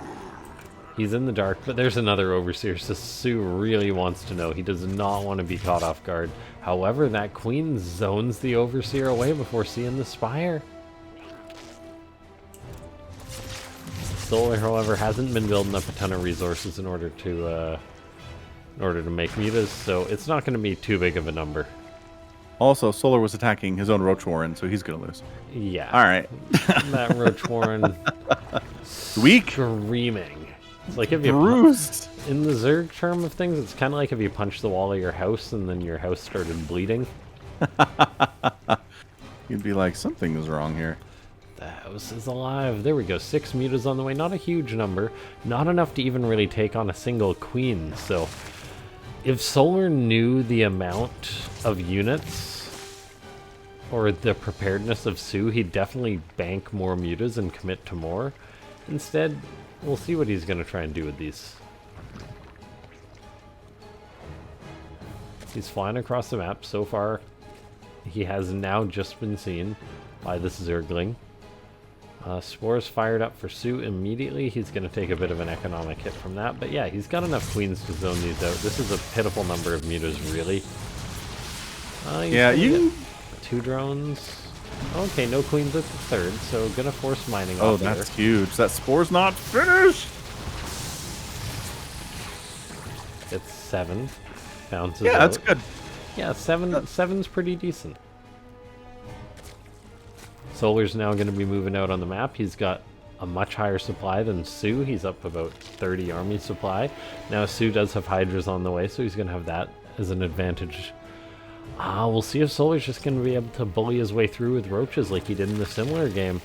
he's in the dark. But there's another Overseer, so soO really wants to know. He does not want to be caught off guard. However, that Queen zones the Overseer away before seeing the Spire. Solar, however, hasn't been building up a ton of resources in order to make mutas, so it's not going to be too big of a number. Also, Solar was attacking his own Roach Warren, so he's going to lose. Yeah. All right. That Roach Warren Weak. screaming. It's like if you Bruised. in the Zerg term of things, it's kind of like if you punch the wall of your house and then your house started bleeding. You'd be like, something is wrong here. The house is alive. There we go. 6 mutas on the way. Not a huge number. Not enough to even really take on a single queen. So if Solar knew the amount of units or the preparedness of soO, he'd definitely bank more mutas and commit to more. Instead, we'll see what he's going to try and do with these. He's flying across the map. So far, he has now just been seen by this Zergling. Spores fired up for soO immediately. He's going to take a bit of an economic hit from that. But yeah, he's got enough queens to zone these out. This is a pitiful number of mutas, really. Yeah, you... 2 drones. Okay, no queens at the third, so gonna force mining Oh, off that's here. huge. That Spore's not finished! It's 7. Bounces Yeah, out. that's good. Yeah, 7's pretty decent. Solar's now going to be moving out on the map. He's got a much higher supply than soO. He's up about 30 army supply. Now soO does have Hydras on the way, so he's going to have that as an advantage. We'll see if Solar's just going to be able to bully his way through with roaches like he did in the similar game.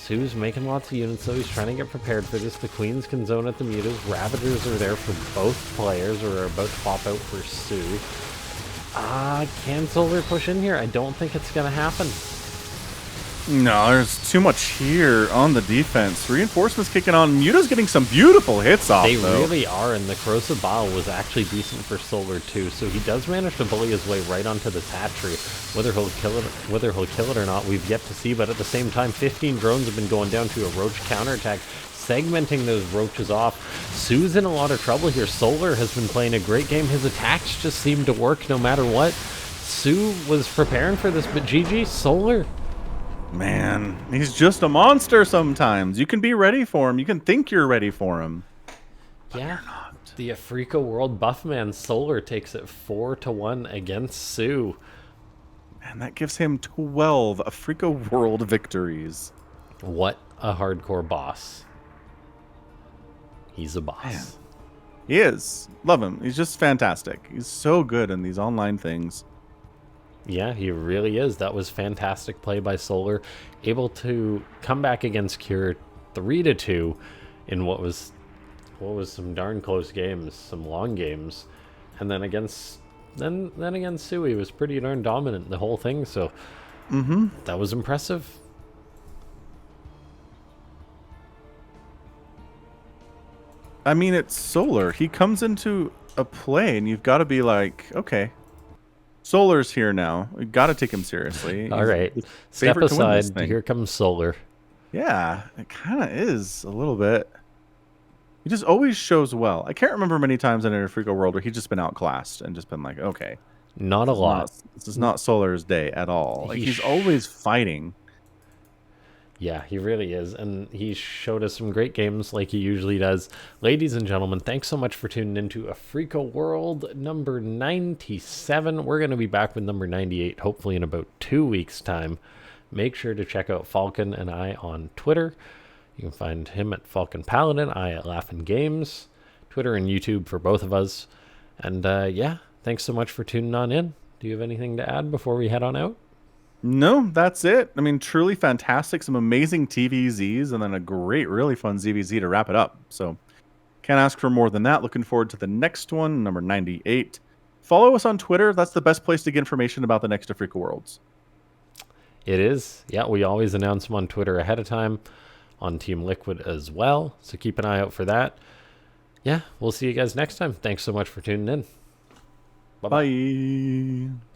soO's making lots of units, so he's trying to get prepared for this. The queens can zone at the mutas. Ravagers are there for both players, or are about to pop out for soO. Can Solar push in here? I don't think it's going to happen. No, there's too much here on the defense. Reinforcements kicking on. Muta's getting some beautiful hits off, They though. really are, and the Corrosive Bile was actually decent for Solar too. So he does manage to bully his way right onto this hatchery. Whether he'll kill it or not, we've yet to see. But at the same time, 15 drones have been going down to a roach counterattack, segmenting those roaches off. soO's in a lot of trouble here. Solar has been playing a great game. His attacks just seem to work no matter what. soO was preparing for this, but GG, Solar. Man, he's just a monster sometimes. You can be ready for him. You can think you're ready for him. Yeah. The Africa World Buffman Solar takes it 4-1 against soO. And that gives him 12 Africa World victories. What a hardcore boss. He's a boss. Man. He is. Love him. He's just fantastic. He's so good in these online things. Yeah, he really is. That was fantastic play by Solar. Able to come back against Cure 3-2 in what was some darn close games, some long games. And then against soO, he was pretty darn dominant the whole thing, so that was impressive. I mean, it's Solar. He comes into a play and you've got to be like, okay, Solar's here now. We got to take him seriously. All right, step aside. Here comes Solar. Yeah, it kind of is a little bit. He just always shows well. I can't remember many times in an Africa World where he's just been outclassed and just been like, okay. Not a lot. This is not Solar's day at all. Like, he's always fighting. Yeah, he really is. And he showed us some great games like he usually does. Ladies and gentlemen, thanks so much for tuning into Africa World number 97. We're going to be back with number 98, hopefully in about 2 weeks' time. Make sure to check out Falcon and I on Twitter. You can find him at Falcon Paladin, I at LaughNgamez, Twitter and YouTube for both of us. And yeah, thanks so much for tuning on in. Do you have anything to add before we head on out? No, that's it. I mean, truly fantastic. Some amazing TVZs and then a great, really fun ZvZ to wrap it up. So can't ask for more than that. Looking forward to the next one, number 98. Follow us on Twitter. That's the best place to get information about the next Africa Worlds. It is. Yeah, we always announce them on Twitter ahead of time, on Team Liquid as well. So keep an eye out for that. Yeah, we'll see you guys next time. Thanks so much for tuning in. Bye-bye. Bye.